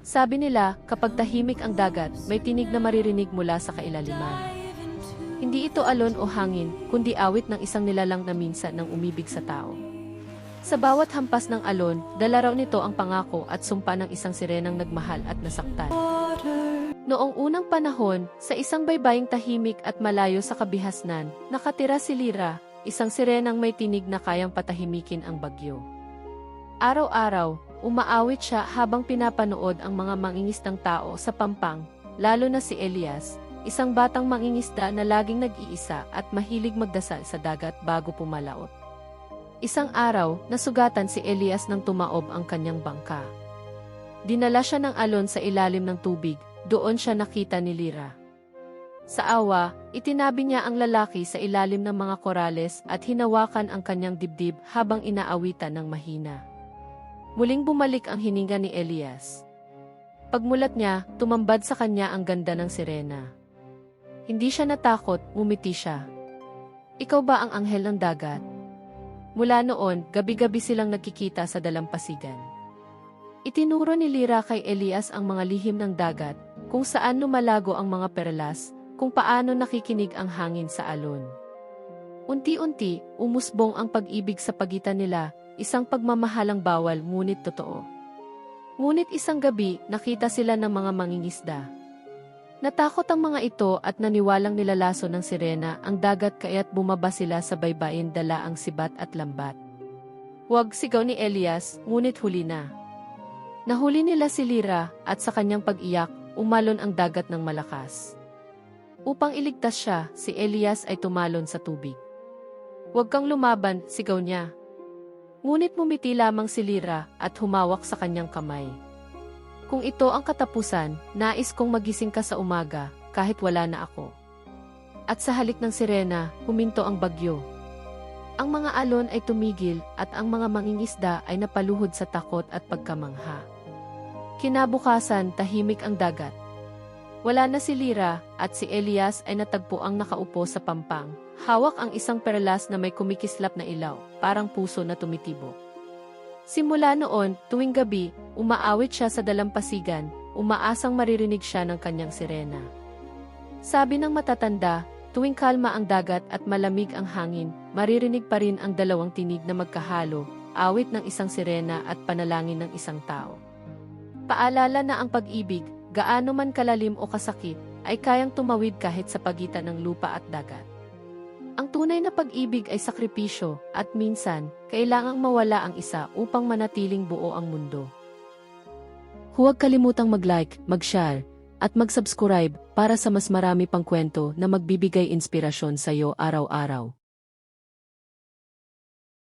Sabi nila, kapag tahimik ang dagat, may tinig na maririnig mula sa kailaliman. Hindi ito alon o hangin, kundi awit ng isang nilalang na minsan nang umibig sa tao. Sa bawat hampas ng alon, dala raw nito ang pangako at sumpa ng isang sirenang nagmahal at nasaktan. Noong unang panahon, sa isang baybaying tahimik at malayo sa kabihasnan, nakatira si Lyra, isang sirenang may tinig na kayang patahimikin ang bagyo. Araw-araw, umaawit siya habang pinapanood ang mga mangingisdang tao sa pampang, lalo na si Elias, isang batang mangingisda na laging nag-iisa at mahilig magdasal sa dagat bago pumalaot. Isang araw, nasugatan si Elias nang tumaob ang kanyang bangka. Dinala siya ng alon sa ilalim ng tubig, doon siya nakita ni Lyra. Sa awa, itinabi niya ang lalaki sa ilalim ng mga korales at hinawakan ang kanyang dibdib habang inaawitan ng mahina. Muling bumalik ang hininga ni Elias. Pagmulat niya, tumambad sa kanya ang ganda ng sirena. Hindi siya natakot, ngumiti siya. Ikaw ba ang anghel ng dagat? Mula noon, gabi-gabi silang nagkikita sa dalampasigan. Itinuro ni Lyra kay Elias ang mga lihim ng dagat, kung saan lumalago ang mga perlas, kung paano nakikinig ang hangin sa alon. Unti-unti, umusbong ang pag-ibig sa pagitan nila, isang pagmamahalang bawal ngunit totoo. Ngunit isang gabi, nakita sila ng mga mangingisda. Natakot ang mga ito at naniwalang nilalaso ng sirena ang dagat kaya't bumaba sila sa baybayin dala ang sibat at lambat. Huwag, sigaw ni Elias, ngunit huli na. Nahuli nila si Lyra at sa kanyang pag-iyak, umalon ang dagat ng malakas. Upang iligtas siya, si Elias ay tumalon sa tubig. Huwag kang lumaban, sigaw niya. Ngunit mumiti lamang si Lyra at humawak sa kanyang kamay. Kung ito ang katapusan, nais kong magising ka sa umaga, kahit wala na ako. At sa halik ng sirena, huminto ang bagyo. Ang mga alon ay tumigil at ang mga mangingisda ay napaluhod sa takot at pagkamangha. Kinabukasan, tahimik ang dagat. Wala na si Lyra at si Elias ay natagpo ang nakaupo sa pampang. Hawak ang isang perlas na may kumikislap na ilaw, parang puso na tumitibok. Simula noon, tuwing gabi, umaawit siya sa dalampasigan, umaasang maririnig siya ng kanyang sirena. Sabi ng matatanda, tuwing kalma ang dagat at malamig ang hangin, maririnig pa rin ang dalawang tinig na magkahalo, awit ng isang sirena at panalangin ng isang tao. Paalala na ang pag-ibig, gaano man kalalim o kasakit, ay kayang tumawid kahit sa pagitan ng lupa at dagat. Ang tunay na pag-ibig ay sakripisyo, at minsan, kailangang mawala ang isa upang manatiling buo ang mundo. Huwag kalimutang mag-like, mag-share, at mag-subscribe para sa mas marami pang kwento na magbibigay inspirasyon sa iyo araw-araw.